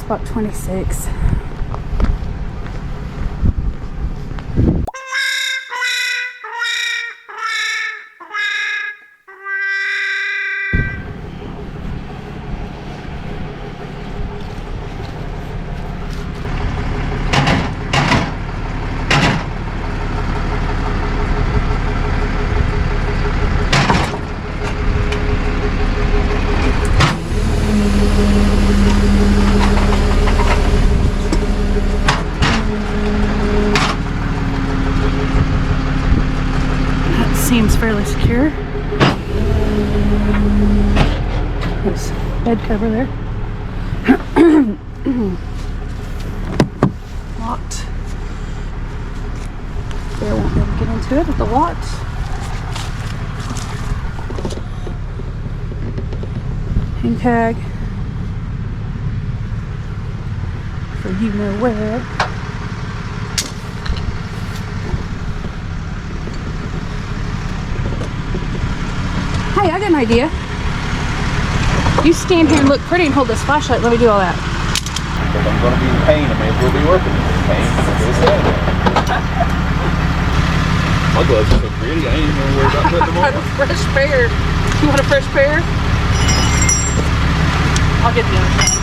spot 26. Seems fairly secure. There's bed cover there. Locked. Bear won't be able to get into it with the locked. Hang tag for you know where. Hey, I got an idea. You stand here and look pretty and hold this flashlight. Let me do all that. Because I'm going to be in pain. I may as well be working in pain. My gloves are so pretty. I ain't even going to worry about putting them on. I got a fresh pair. You want a fresh pair? I'll get the other one.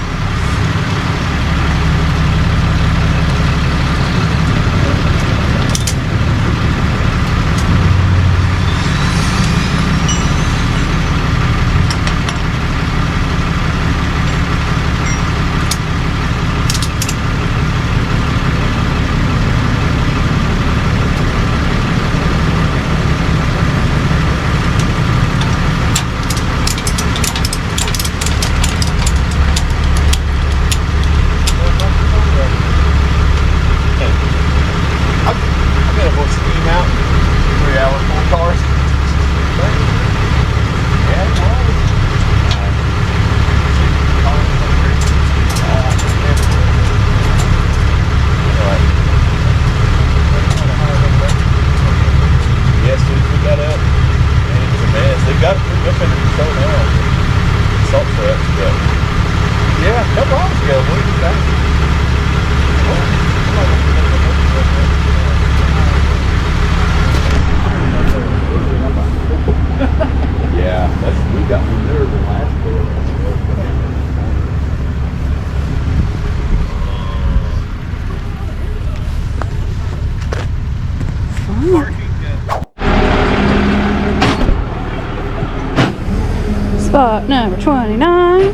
Spot number 29.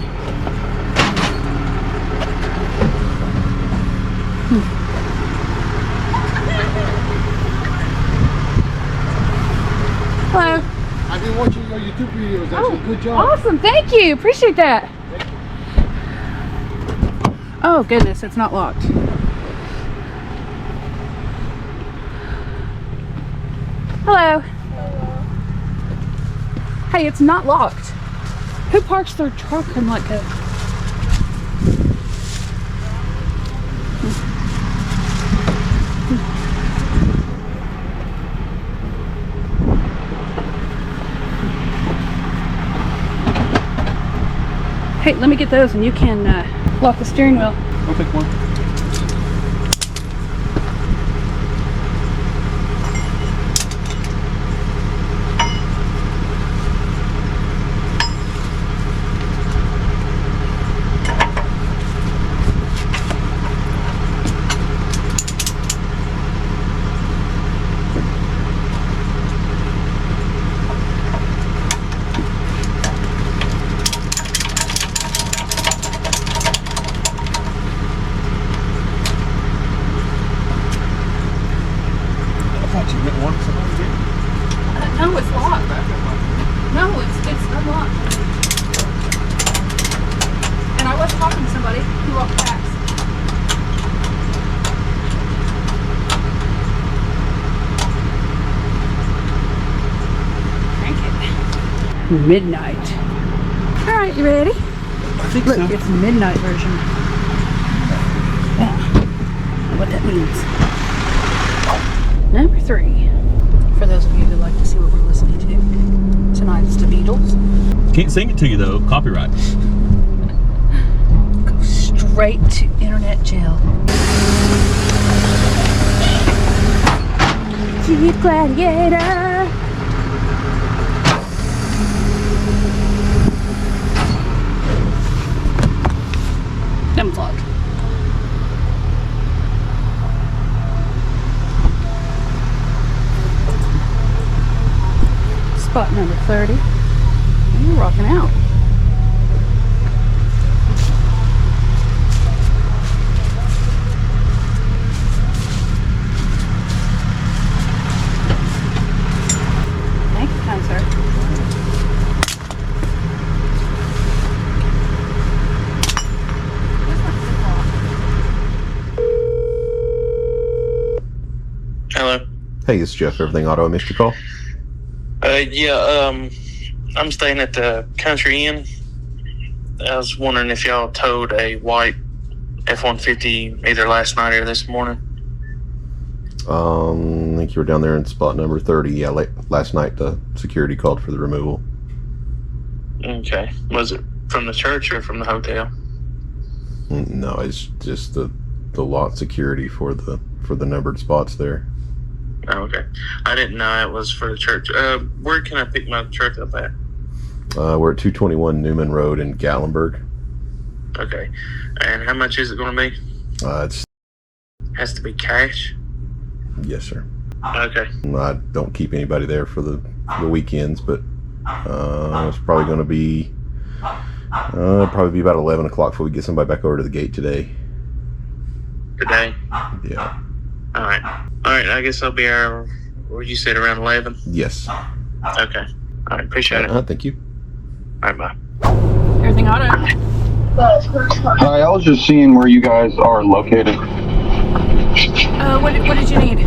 Hello. I've been watching your YouTube videos, actually. Good job. Awesome, thank you. Appreciate that. Oh goodness, it's not locked. Hello. Hey, it's not locked. Who parks their truck in like a... Hey, let me get those and you can lock the steering wheel. I'll take one. No, it's locked. No, it's unlocked. And I was talking to somebody who walked past. Crank it. Midnight. All right, you ready? I think Look, so. it's the midnight version. Yeah. What that means. Number 3. For those of you who like to see what we're listening to. Tonight it's the Beatles. Can't sing it to you though. Copyright. Go straight Straight to internet jail. Jeep Gladiator. Unplugged. Spot number 30. You're rocking out. Thank you, kind sir. Hello. Hey, it's Jeff. Everything Auto. I missed your call. I'm staying at the Country Inn. I was wondering if y'all towed a white F-150 either last night or this morning. I think you were down there in spot number 30. Yeah, last night the security called for the removal. Okay. Was it from the church or from the hotel? No, it's just the lot security for the numbered spots there. Oh, okay. I didn't know it was for the church. Where can I pick my truck up at? We're at 221 Newman Road in Gallenberg. Okay. And how much is it going to be? It's Has to be cash? yes, sir. Okay. I don't keep anybody there for the weekends, but it's probably going to be about 11 o'clock before we get somebody back over to the gate today. Today? Yeah. All right. I guess I'll be there, what you said, around 11? Yes. Okay. All right. Appreciate it. Thank you. All right. Bye. Everything auto. Hi, I was just seeing where you guys are located. What did you need?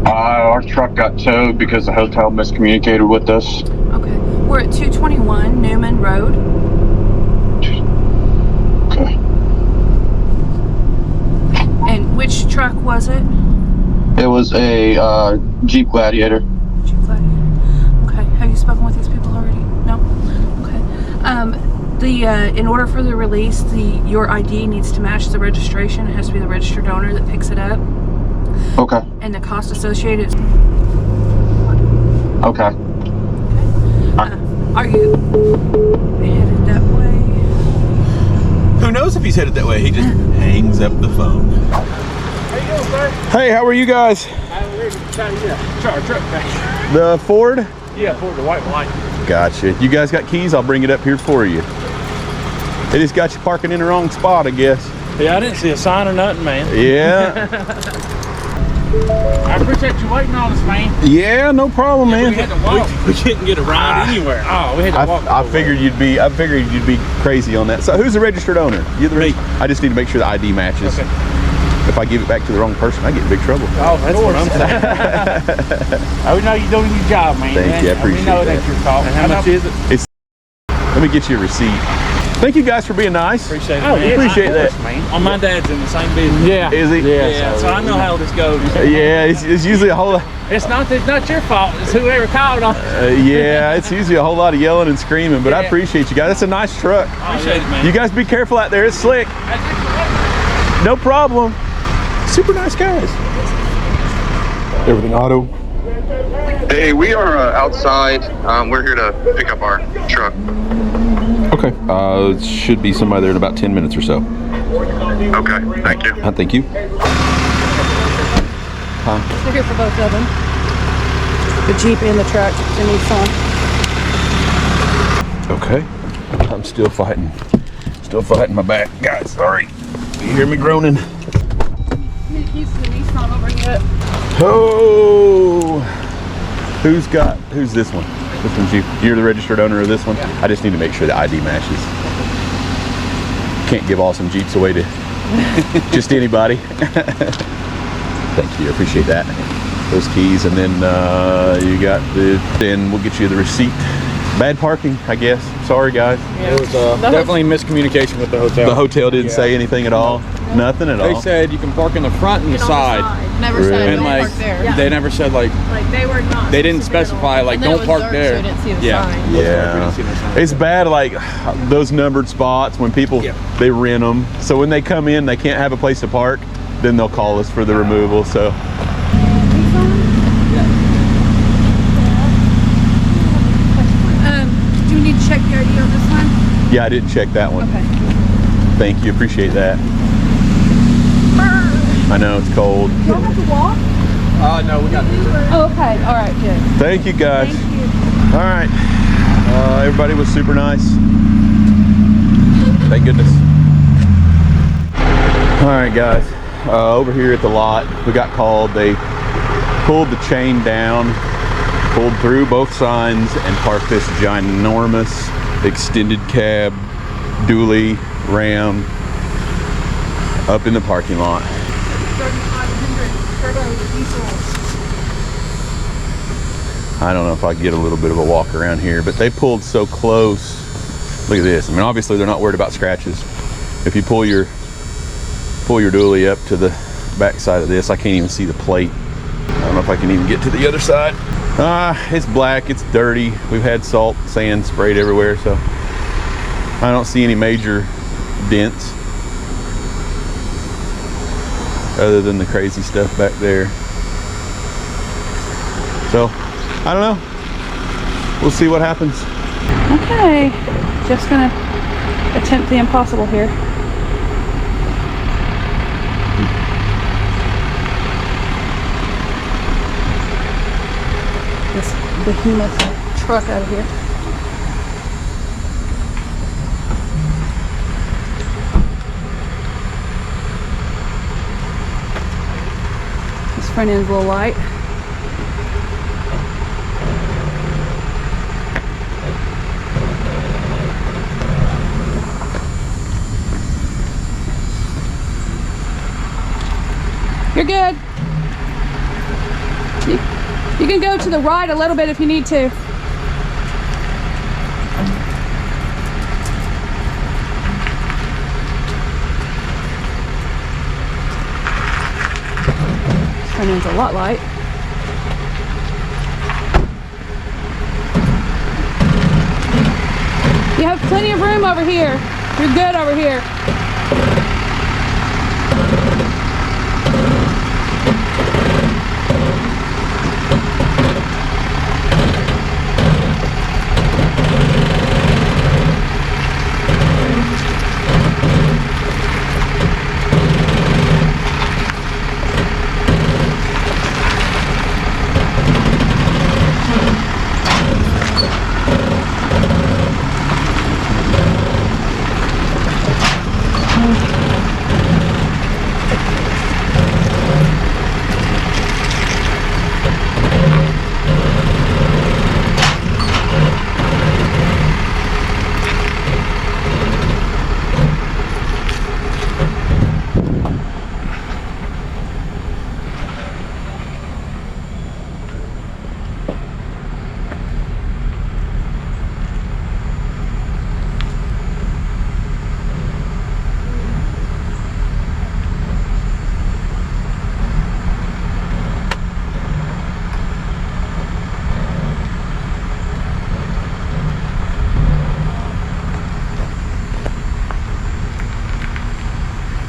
Our truck got towed because the hotel miscommunicated with us. Okay. We're at 221 Newman Road. Okay. And which truck was it? It was a Jeep Gladiator. Jeep Gladiator. Okay. Have you spoken with these people already? No? Okay. In order for the release, your ID needs to match the registration. It has to be the registered owner that picks it up. Okay. And the cost associated. Okay. Are you headed that way? Who knows if he's headed that way? He just hangs up the phone. How you doing, sir? Hey, how are you guys? I'm ready to try our truck back. The Ford? Yeah, for the white light. Gotcha. You guys got keys? I'll bring it up here for you. They just got you parking in the wrong spot, I guess. Yeah, I didn't see a sign or nothing, man. Yeah. I appreciate you waiting on us, man. Yeah, no problem, man. We had to walk. We couldn't get a ride anywhere. Oh, we had to walk. I figured you'd be crazy on that. So who's the registered owner? You're the Me. I just need to make sure the ID matches. Okay. If I give it back to the wrong person, I get in big trouble. Oh, that's what I'm saying. We know you're doing your job, man. Thank you, I appreciate We know that. that's your fault. And how much is it? Let me get you a receipt. Thank you guys for being nice. Appreciate it, Oh, man. yeah, Appreciate of course, that. man. Oh, my dad's in the same business. Yeah. Is he? Yeah, so I know how this goes. Yeah, it's usually a whole lot. It's not your fault. It's whoever called on. Yeah, it's usually a whole lot of yelling and screaming, but I Yeah. appreciate you guys. That's a nice truck. Appreciate it, man. You guys be careful out there. It's slick. No problem. Super nice guys. Everything auto. Hey, we are outside. We're here to pick up our truck. Okay. Should be somebody there in about 10 minutes or so. Okay, thank you. Thank you. They're here for both of them. The Jeep and the truck, the Nissan. Okay. I'm still fighting. Still fighting my back. Guys, sorry. You hear me groaning? Need keys to the Nissan over yet. Oh! Who's this one? This one's you. You're the registered owner of this one? I just need to make sure the ID matches. Can't give awesome Jeeps away to just anybody. Thank you, I appreciate that. Those keys, and then you got then we'll get you the receipt. Bad parking, I guess. Sorry, guys. It was definitely miscommunication with the hotel. The hotel didn't say anything at all. Nothing at all. They said you can park in the front and the side. Never Really? said And don't like, park there. they never said like, They were not. they didn't specify like, And then it don't was park dark, there. so we didn't see the Yeah. sign. We Yeah, didn't see no sign. it's bad. Like those numbered spots when people they rent them. So when they come in, they can't have a place to park. Then they'll call us for the removal. So Do you need to check your ID on this one? yeah, I didn't check that one. Okay. Thank you, appreciate that. I know it's cold. Do I have to walk? No, we got Uber. Oh, okay. All right, good. Thank you, guys. Thank you. All right. Everybody was super nice. Thank goodness. All right, guys. Over here at the lot, we got called. They pulled the chain down, pulled through both signs, and parked this ginormous extended cab dually Ram up in the parking lot. 3500 turbo diesel. I don't know if I can get a little bit of a walk around here, but they pulled so close. Look at this. I mean, obviously they're not worried about scratches. If you pull your dually up to the back side of this, I can't even see the plate. I don't know if I can even get to the other side. It's black, it's dirty. We've had salt, sand sprayed everywhere, so I don't see any major dents other than the crazy stuff back there. So, I don't know. We'll see what happens. Okay, just gonna attempt the impossible here. This behemoth truck out of here. This front end's a little light. You're good. You can go to the right a little bit if you need to. Front end's a lot light. You have plenty of room over here. You're good over here.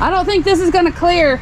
I don't think this is gonna clear.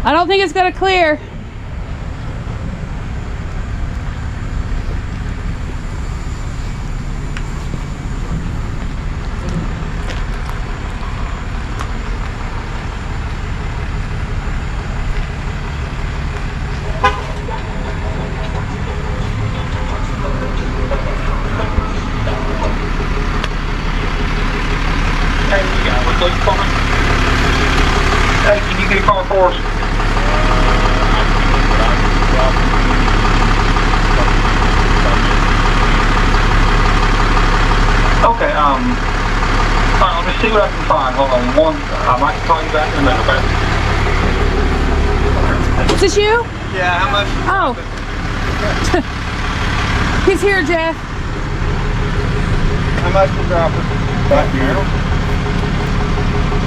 I don't think it's gonna clear. Hey, you got a police coming? Hey, can you get a car for us? Okay, fine, let me see what I can find. Hold on I might call you back in a minute, okay? Is this you? Yeah, how much? Oh. He's here, Jeff. How much for dropping? Right here.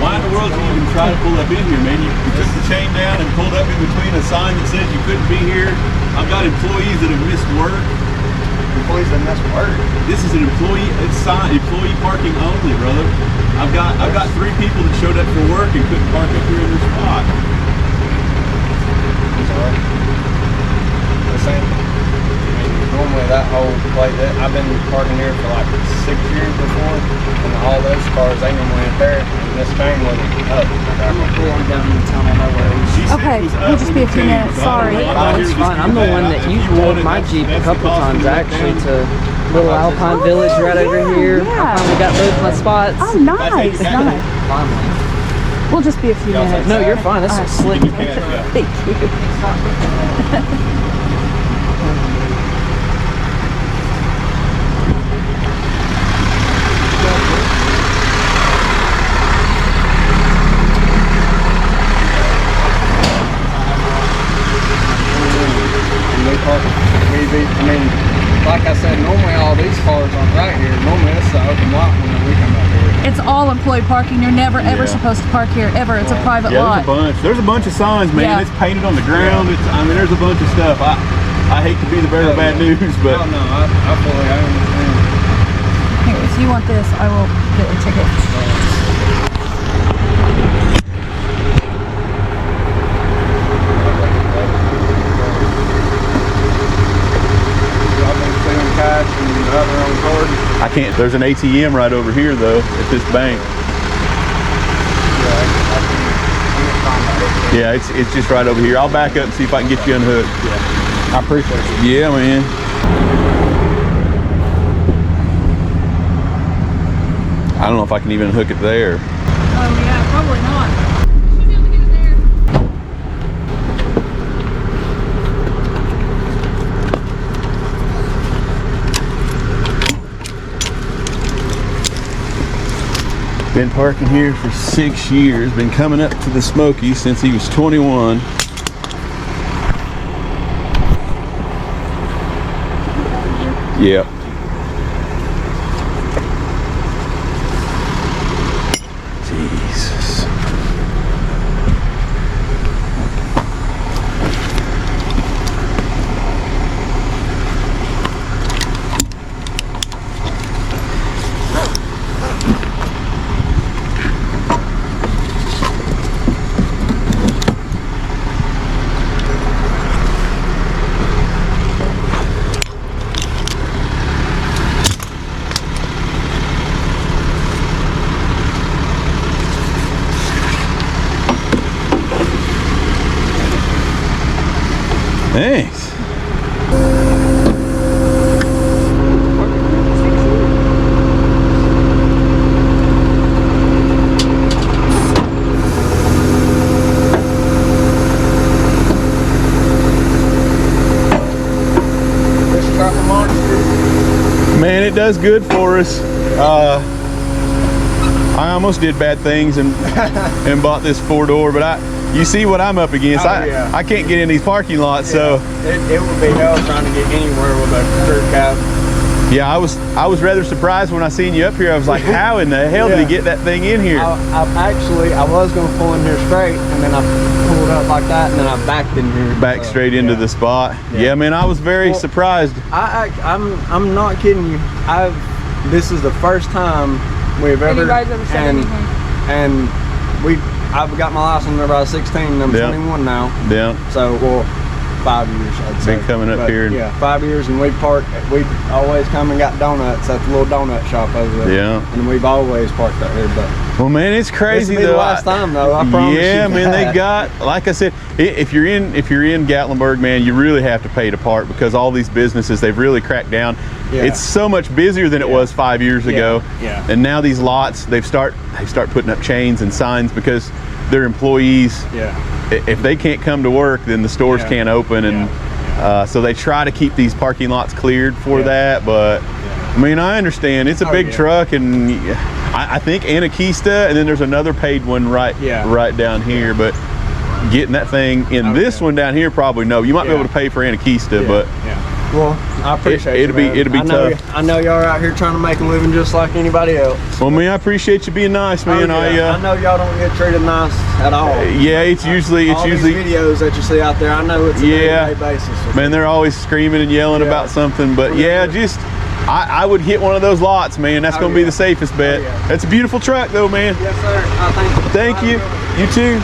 Why in the world did you even try to pull up in here, man? You took the chain down and pulled up in between a sign that says you couldn't be here. I've got employees that have missed work. Employees that missed work. This is an employee parking only, brother. I've got 3 people that showed up for work and couldn't park up here in their spot. I'm sorry. The same. Normally that whole place, I've been parking here for like 6 years before, and all those cars, they normally ain't there, and this chain wasn't up. I'm gonna pull on down in the town on my way. She said Okay, it was we'll up just when be a it few came, minutes, so I don't sorry. know. I'm No, not it's here to fine. I'm dispute the one that. that If you you drove want it, my that's- Jeep a that's the couple cost times we went actually down. to Little Alpine Oh, Village right over yeah, here. yeah. I finally got both my spots. Oh, nice, nice. Finally. We'll just be a few minutes. No, you're fine. This is slick. Thank you. Like I said, normally all these cars aren't right here. Normally it's the open lot when we come up here. It's all employee parking. You're never ever supposed to park here ever. It's a private lot. There's a bunch of signs, man. Yeah. It's painted on the ground. There's a bunch of stuff. I hate to be the bearer of bad news, but Oh no, I fully understand. Here, if you want this, I will get a ticket. I've been clearing cash and other on card. I can't. There's an ATM right over here though at this bank. Yeah, it's just right over here. I'll back up and see if I can get you unhooked. I appreciate it. Yeah, man. I don't know if I can even hook it there. Oh yeah, probably not. Been parking here for 6 years. Been coming up to the Smoky since he was 21. Yep. Jesus. Thanks. Man, it does good for us. I almost did bad things and and bought this 4-door, but you see what I'm up against. I can't get in these parking lots, so it would be hell trying to get anywhere with a crew cab. yeah, I was rather surprised when I seen you up here. I was like, how in the hell did he get that thing in here? I was going to pull in here straight, and then I pulled up like that, and then I backed in here. Back straight into the spot. Yeah, man, I was very surprised. I'm not kidding you. This is the first time we've ever. You guys ever said anything? And I've got my license whenever I was 16, and I'm Yeah. 21 now. Yeah. So, well, 5 years, I'd say. Been coming up But, here and- Yeah, 5 years, and we always come and got donuts at the little donut shop over there. Yeah. And we've always parked out here, but Well, man, it's crazy this will be though. the last time, though. I promise Yeah, you man, they that. got, like I said, if you're in Gatlinburg, man, you really have to pay to park because all these businesses, they've really cracked down. Yeah. It's so much busier than it was 5 years ago. Yeah. And now these lots, they start putting up chains and signs because their employees, Yeah. if they can't come to work, then the stores Yeah. can't open, and so they try to keep these parking lots cleared for that. But I mean, I understand it's a big yeah. truck, and I think Anakeesta, and then there's another paid one right down here. But getting that thing in this one down here, probably no. You might be able to pay for Anakeesta, but Well, I appreciate it'll you, be man. I know, tough. I know y'all are out here trying to make a living just like anybody else. well, man, I appreciate you being nice, man. Oh, yeah. I know y'all don't get treated nice at all. Yeah, it's usually all these videos that you see out there. I know it's a day-to-day basis. Man, they're always screaming and yelling about something, but just I would hit one of those lots, man. That's going to be the safest bet. That's a beautiful truck, though, man. Yes, sir. Thank you. You too.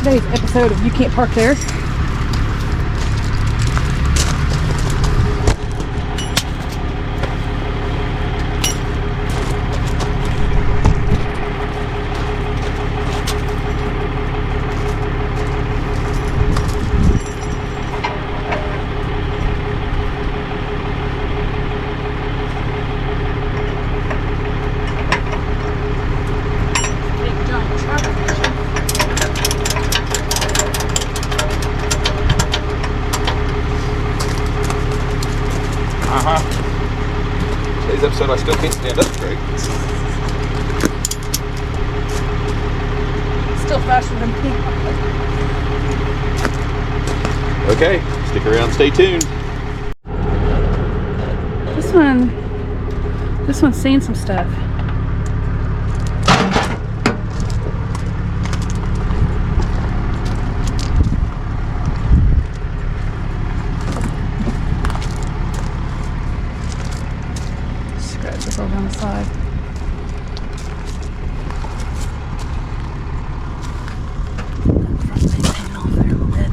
Today's episode of You Can't Park There. Today's episode, I still can't stand up straight. Still faster than me. Okay, stick around, stay tuned. This one's seen some stuff. Scratches all down the side. Front thing's hanging off there a little bit.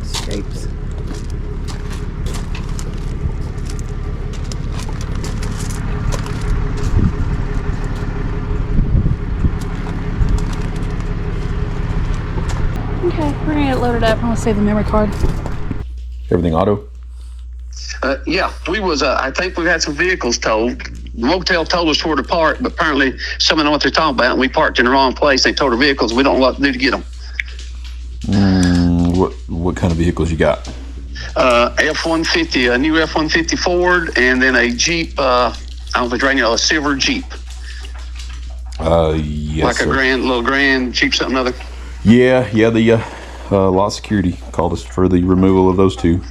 Scrapes. Okay, we're gonna get it loaded up. I'm gonna save the memory card. Everything auto? Yeah, we was. I think we've had some vehicles towed. The motel told us where to park, but apparently someone know what they're talking about, and we parked in the wrong place. They towed our vehicles. We don't know what to do to get them. What kind of vehicles you got? F-150, a new F-150 Ford, and then a Jeep. I don't know if it's right now, a silver Jeep, Yes, like a little grand Jeep, something other. Yeah, the lot security called us for the removal of those two.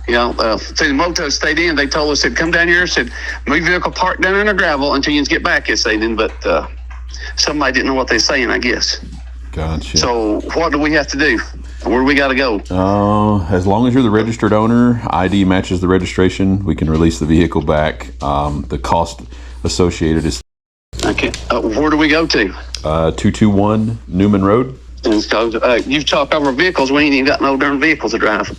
Yeah, so the motel stayed in. They told us, said, come down here, said, move your vehicle parked down in the gravel until you get back, yes, they didn't, but somebody didn't know what they're saying, I guess. Gotcha. So what do we have to do? Where do we got to go? As long as you're the registered owner, ID matches the registration, we can release the vehicle back. The cost associated is Okay. Where do we go to? 221 Newman Road. And so you've talked over vehicles. We ain't even got no darn vehicles to drive.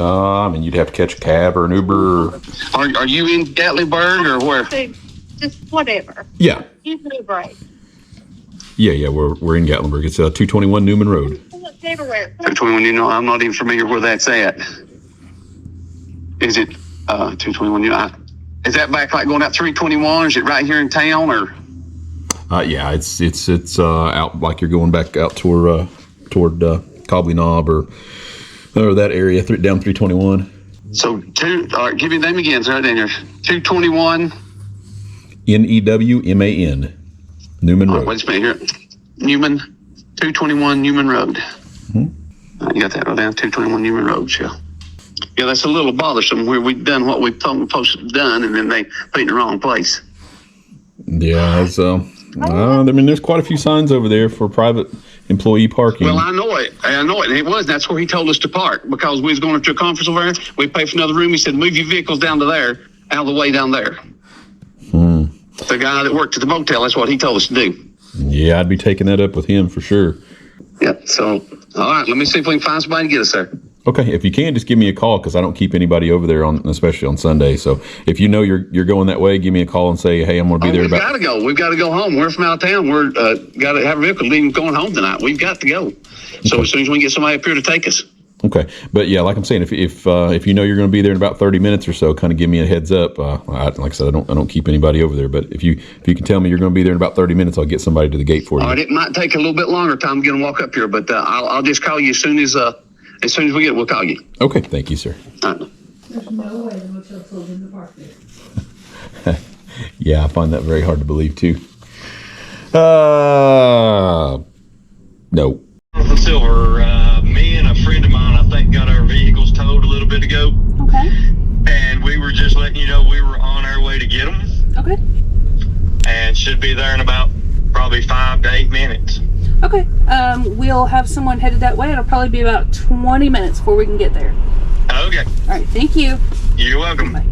I mean, you'd have to catch a cab or an Uber. Or... Are you in Gatlinburg or where? Just whatever. Yeah. You move right. Yeah, we're in Gatlinburg. It's 221 Newman Road. It's everywhere. 221, you know, I'm not even familiar where that's at. Is it 221? Is that back like going out 321? Is it right here in town or? Yeah, it's out like you're going back out toward Cobley Knob or that area down 321. So all right, give me them again. It's right in here. 221. Newman Newman Road. Wait a minute here. Newman, 221 Newman Road. Mm-hmm. You got that right down, 221 Newman Road, yeah. Yeah, that's a little bothersome where we've done what we've told we're supposed to have done, and then they put it in the wrong place. Yeah, it's, I mean, there's quite a few signs over there for private employee parking. Well, I know it. And it was. That's where he told us to park because we was going to a conference over there. We paid for another room. He said, move your vehicles down to there, out of the way down there. The guy that worked at the motel, that's what he told us to do. Yeah, I'd be taking that up with him for sure. Yep. So, all right, let me see if we can find somebody to get us there. Okay, if you can, just give me a call because I don't keep anybody over there especially on Sunday. So if you know you're going that way, give me a call and say, hey, I'm going to be there. We've got to go. We've got to go home. We're from out of town. We're got to have a vehicle leaving going home tonight. We've got to go. So Okay. as soon as we can get somebody up here to take us. Okay, but yeah, like I'm saying, if you know you're going to be there in about 30 minutes or so, kind of give me a heads up. Like I said, I don't keep anybody over there, but if you can tell me you're going to be there in about 30 minutes, I'll get somebody to the gate for you. All right, it might take a little bit longer time to get them walk up here, but I'll just call you as soon as we get it. We'll call you. Okay, thank you, sir. All right. There's no way the motel told him to park there. Yeah, I find that very hard to believe too. No. Jonathan Silver, me and a friend of mine, I think, got our vehicles towed a little bit ago. Okay. And we were just letting you know we were on our way to get them. Okay. And should be there in about probably 5 to 8 minutes. Okay. We'll have someone headed that way. It'll probably be about 20 minutes before we can get there. Okay. All right. Thank you. You're welcome. Bye.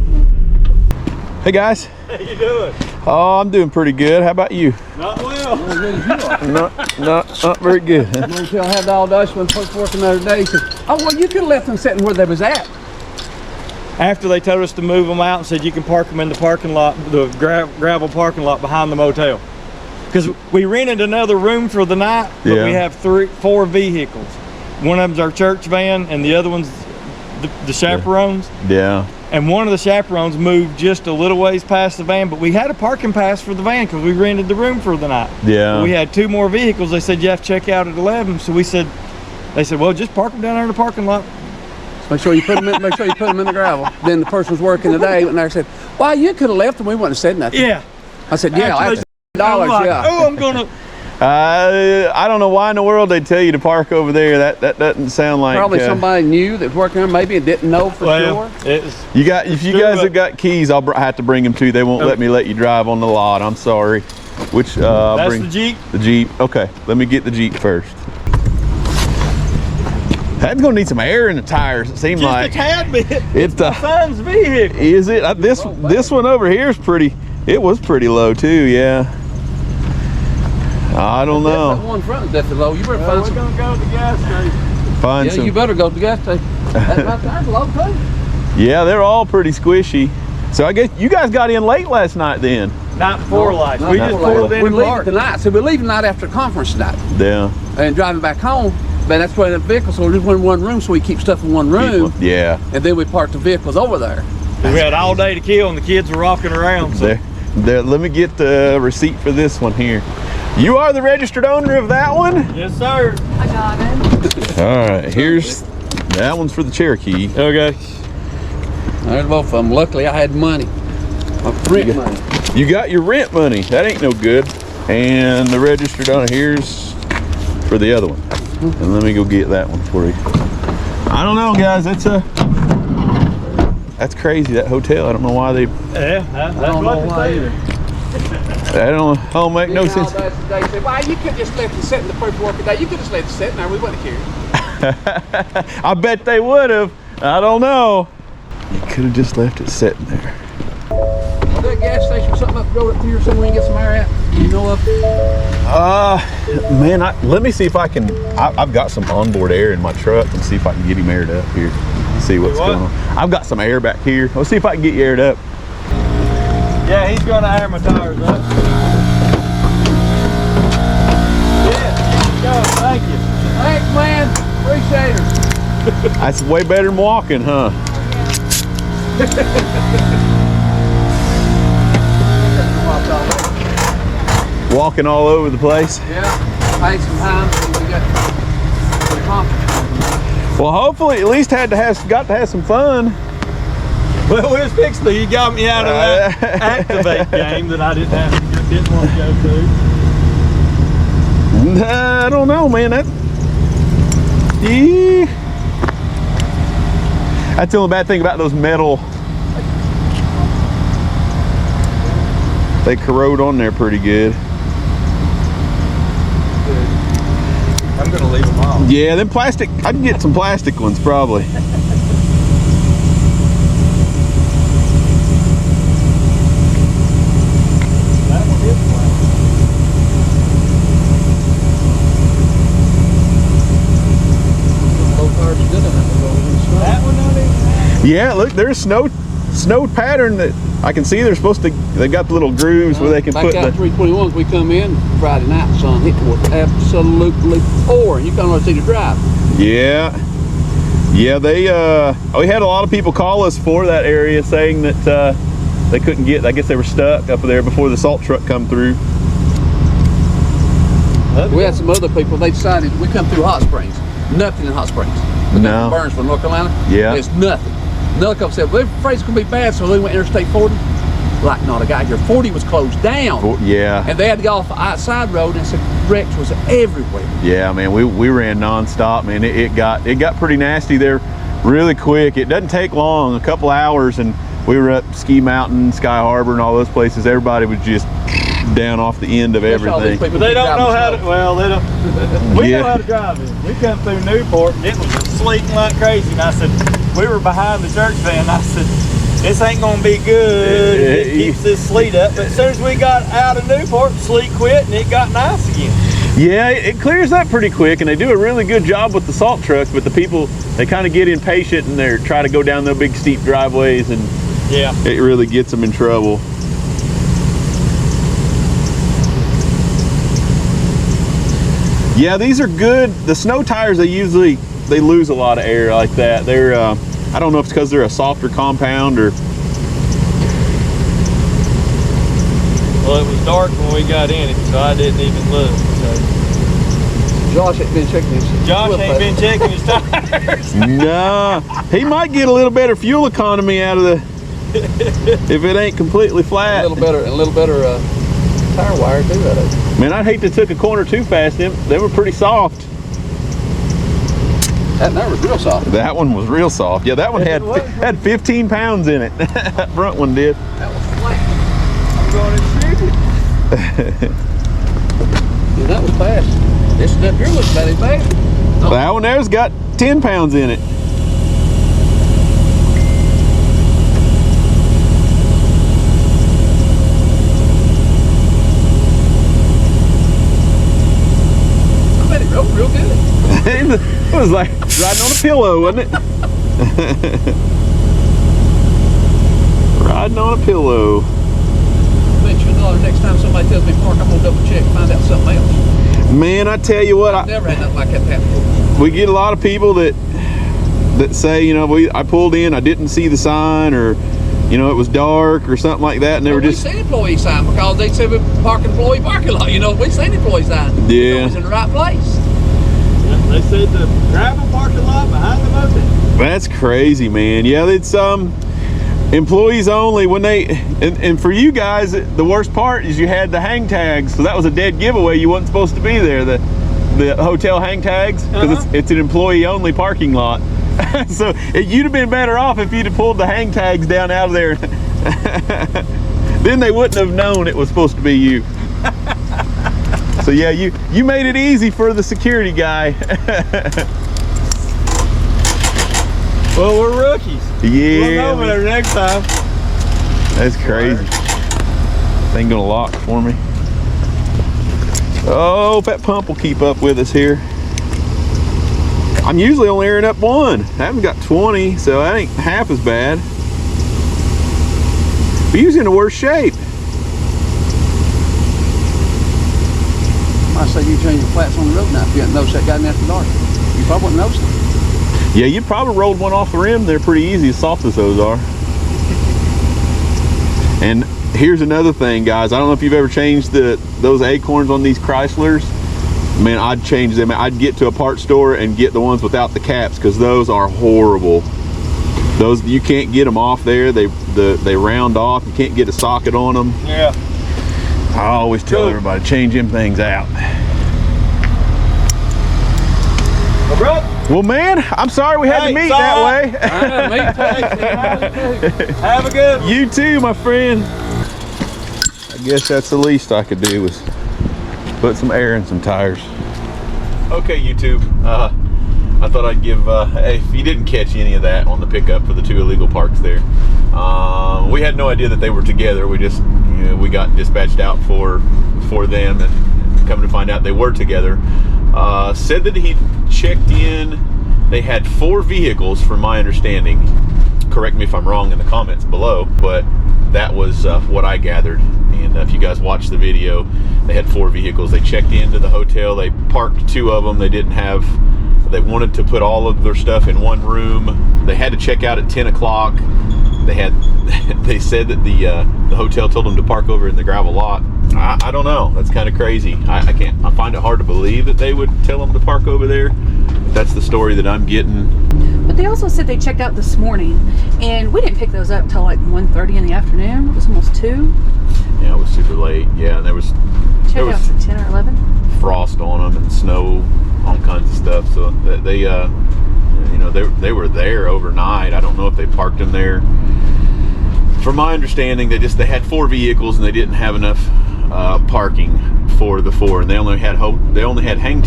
Hey guys. How you doing? Oh, I'm doing pretty good. How about you? Not well. Not very good. Motel had the audacity when folks working the other day. Said, "Oh well, you could have left them sitting where they was at." After they told us to move them out and said you can park them in the parking lot, the gravel parking lot behind the motel. Because we rented another room for the night, but Yeah. we have 4 vehicles. One of them's our church van, and the other one's the chaperones. Yeah. And one of the chaperones moved just a little ways past the van, but we had a parking pass for the van because we rented the room for the night. Yeah. We had 2 more vehicles. They said you have to check out at 11. So they said, well, just park them down there in the parking lot. Make sure you put them in. Make sure you put them in the gravel. Then the person was working today, went there and said, "Well, you could have left them. We wouldn't have said nothing." Yeah. I said, "Yeah, Actually, that's I'm $1. like, Yeah." oh, I'm gonna. I don't know why in the world they'd tell you to park over there. That doesn't sound like Probably somebody knew that was working there, maybe and didn't know for sure. If you guys have got keys, I'll have to bring them too. They won't let me let you drive on the lot. I'm sorry. Which That's bring the Jeep. The Jeep. Okay, let me get the Jeep first. That's gonna need some air in the tires. It seems like Just a tad bit. It's the son's vehicle. Is it? This one over here is pretty. It was pretty low too. Yeah. I don't know. That one front is definitely low. You better Well, find we're some. gonna go to the gas station. Find Yeah, some. you better go to the gas station. That right there's low too. Yeah, they're all pretty squishy. So I guess you guys got in late last night then. Not before lights. We just We're pulled in and leaving parked. tonight, so we're leaving tonight after conference tonight Yeah. and driving back home. But that's why the vehicles, so we just went in one room, so we keep stuff in one room, Yeah. and then we park the vehicles over there. We had all day to kill, and the kids were rocking around. So. There. Let me get the receipt for this one here. You are the registered owner of that one? Yes, sir. I got it. All right, here's that one's for the Cherokee. Okay. There's both of them. Luckily, I had money. My rent money. You got your rent money. That ain't no good. And the registered owner here's for the other one. And let me go get that one for you. I don't know, guys. That's crazy. That hotel. I don't know why they. Yeah, I don't know why either. I don't make no sense. They said, "Well, you could just let it sit in the paperwork today. You could just let it sit in there. We wouldn't have cared." I bet they would have. I don't know. You could have just left it sitting there. Well, that gas station, something up the road up here, somewhere we can get some air out. You know of? Man, let me see if I can. I've got some onboard air in my truck and see if I can get him aired up here. See what's going on. I've got some air back here. Let's see if I can get you aired up. Yeah, he's going to air my tires up. Yeah, go. Thank you. Thanks, man. Appreciate it. That's way better than walking, huh? Walking all over the place. Yeah. Paid some time. We got well, hopefully, at least got to have some fun. Well, we was fixing to. You got me out of that activate game that I didn't want to go to. I don't know, man. Yeah. That's the only bad thing about those metal. They corrode on there pretty good. I'm gonna leave them off. Yeah, them plastic. I can get some plastic ones probably. That one is plastic. That one not even. Yeah, look, there's snow pattern that I can see. They're supposed to. They got the little grooves where they can back put out the. 321s, we come in Friday night, son. It was absolutely pouring. You can't see the drive. Yeah, yeah. They we had a lot of people call us for that area saying that they couldn't get. I guess they were stuck up there before the salt truck come through. We had some other people. They decided we come through Hot Springs. Nothing in Hot Springs. No. Burnsville, North Carolina. Yeah. It's nothing. Another couple said, well, they're afraid it's going to be bad, so they went Interstate 40. Like, no, the guy here, 40 was closed down. Yeah. And they had to go off the outside road, and some wrecks was everywhere. Yeah, man, we ran nonstop, man. It got pretty nasty there really quick. It doesn't take long, a couple hours, and we were up Ski Mountain, Sky Harbor, and all those places. Everybody was just down off the end of everything. But they don't know how to. Well, they don't. We Yeah. know how to drive it. We come through Newport, and it was sleeting like crazy. And I said, we were behind the church van. I said, this ain't gonna be good. It keeps this sleet up. But as soon as we got out of Newport, sleet quit, and it got nice again. Yeah, it clears up pretty quick, and they do a really good job with the salt trucks. But the people, they kind of get impatient and they try to go down their big steep driveways, and yeah, it really gets them in trouble. Yeah, these are good. The snow tires, they lose a lot of air like that. They're I don't know if it's because they're a softer compound or. Well, it was dark when we got in it, so I didn't even look. So. Josh ain't been checking his tires. Nah, he might get a little better fuel economy out of the if it ain't completely flat. A little better tire wire too. Man, I'd hate to took a corner too fast. They were pretty soft. That was real soft. That one was real soft. Yeah, that one had 15 pounds in it. That front one did. That was flat. I'm going to shoot it. Yeah, that was fast. This stuff here looks about as bad. Oh. That one there's got 10 pounds in it. Real good. It was like riding on a pillow, wasn't it? Riding on a pillow. I'll bet you $1 next time somebody tells me park, I'm gonna double check and find out something else. Man, I tell you what, I've never had nothing like that happen. We get a lot of people that say, you know, I pulled in, I didn't see the sign, or you know, it was dark or something like that, and they were just. We seen employee sign because they said we park employee parking lot. You know, we seen employee sign. Yeah. It was in the right place. Yeah, they said the gravel parking lot behind the motel. That's crazy, man. Yeah, it's employees only. When they and for you guys, the worst part is you had the hang tags, so that was a dead giveaway. You wasn't supposed to be there. The hotel hang tags, because it's an employee only parking lot. So you'd have been better off if you'd have pulled the hang tags down out of there. Then they wouldn't have known it was supposed to be you. So yeah, you made it easy for the security guy. Well, we're rookies. Yeah. We'll know better next time. That's crazy. Thing gonna lock for me. Oh, that pump will keep up with us here. I'm usually only airing up 1. I haven't got 20, so that ain't half as bad. But usually in the worst shape. I say you change the flats on the road now if you hadn't noticed that guy after dark. You probably wouldn't notice it. Yeah, you probably rolled one off the rim. They're pretty easy, as soft as those are. And here's another thing, guys. I don't know if you've ever changed those acorns on these Chryslers. Man, I'd change them. I'd get to a parts store and get the ones without the caps because those are horrible. Those, you can't get them off there. They round off. You can't get a socket on them. Yeah. I always tell everybody, change them things out. Well, bro. Well, man, I'm sorry we had to meet that way. Have a good one. You too, my friend. I guess that's the least I could do was put some air in some tires. Okay, YouTube. I thought I'd give, if you didn't catch any of that on the pickup for the 2 illegal parks there, we had no idea that they were together. We just, we got dispatched out for them, and coming to find out they were together. Said that he checked in. They had 4 vehicles, from my understanding. Correct me if I'm wrong in the comments below, but that was what I gathered. And if you guys watched the video, they had 4 vehicles. They checked into the hotel. They parked 2 of them. They didn't have. They wanted to put all of their stuff in one room. They had to check out at 10 o'clock. They said that the hotel told them to park over in the gravel lot. I don't know. That's kind of crazy. I find it hard to believe that they would tell them to park over there. But that's the story that I'm getting. But they also said they checked out this morning, and we didn't pick those up until like 1:30 in the afternoon. It was almost 2. Yeah, it was super late. Yeah, and there was Check-outs at 10 or 11. Frost on them and snow, all kinds of stuff. So they were there overnight. I don't know if they parked them there. From my understanding, they had 4 vehicles and they didn't have enough parking for the 4, and they only had hang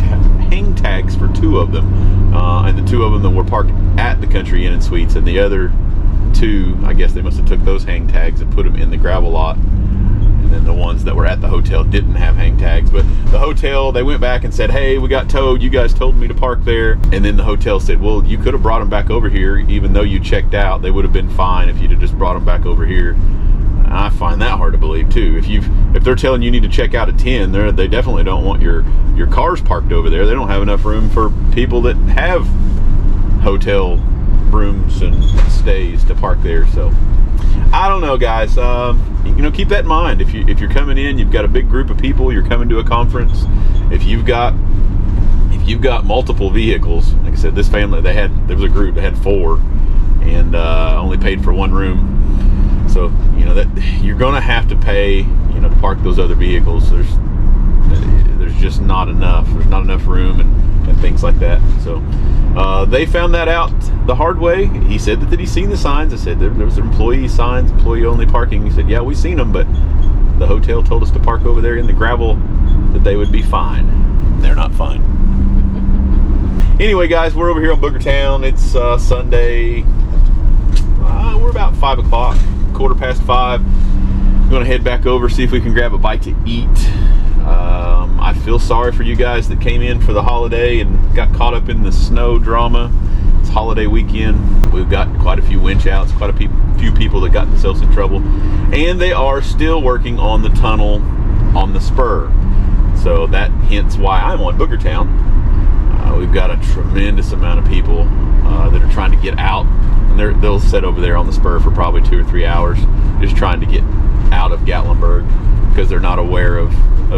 tags for 2 of them, and the 2 of them that were parked at the Country Inn and Suites, and the other 2, I guess they must have took those hang tags and put them in the gravel lot. And then the ones that were at the hotel didn't have hang tags. But the hotel, they went back and said, hey, we got towed. You guys told me to park there. And then the hotel said, well, you could have brought them back over here. Even though you checked out, they would have been fine if you'd have just brought them back over here. I find that hard to believe too. If they're telling you need to check out at 10, they definitely don't want your cars parked over there. They don't have enough room for people that have hotel rooms and stays to park there. So I don't know, guys. Keep that in mind. If you're coming in, you've got a big group of people, you're coming to a conference. If you've got multiple vehicles, like I said, this family, there was a group that had 4 and only paid for 1 room. So that you're going to have to pay to park those other vehicles. There's just not enough. There's not enough room and things like that. So they found that out the hard way. He said that he's seen the signs. I said there was employee signs, employee only parking. He said, yeah, we've seen them, but the hotel told us to park over there in the gravel, that they would be fine. They're not fine. Anyway, guys, we're over here on Boogertown. It's Sunday. We're about 5 o'clock, 5:15. I'm gonna head back over, see if we can grab a bite to eat. I feel sorry for you guys that came in for the holiday and got caught up in the snow drama. It's holiday weekend. We've got quite a few winch outs, quite a few people that got themselves in trouble. And they are still working on the tunnel on the spur. So that hence why I'm on Boogertown. We've got a tremendous amount of people that are trying to get out. And they'll sit over there on the spur for probably 2 or 3 hours, just trying to get out of Gatlinburg because they're not aware of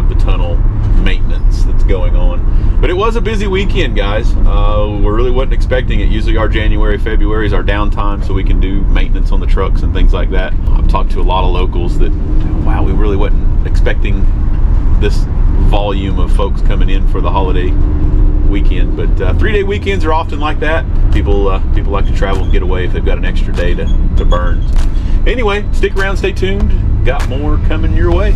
the tunnel maintenance that's going on. But it was a busy weekend, guys. We really wasn't expecting it. Usually our January, February is our downtime, so we can do maintenance on the trucks and things like that. I've talked to a lot of locals that, wow, we really wasn't expecting this volume of folks coming in for the holiday weekend. But 3-day weekends are often like that. People like to travel and get away if they've got an extra day to burn. Anyway, stick around, stay tuned. Got more coming your way.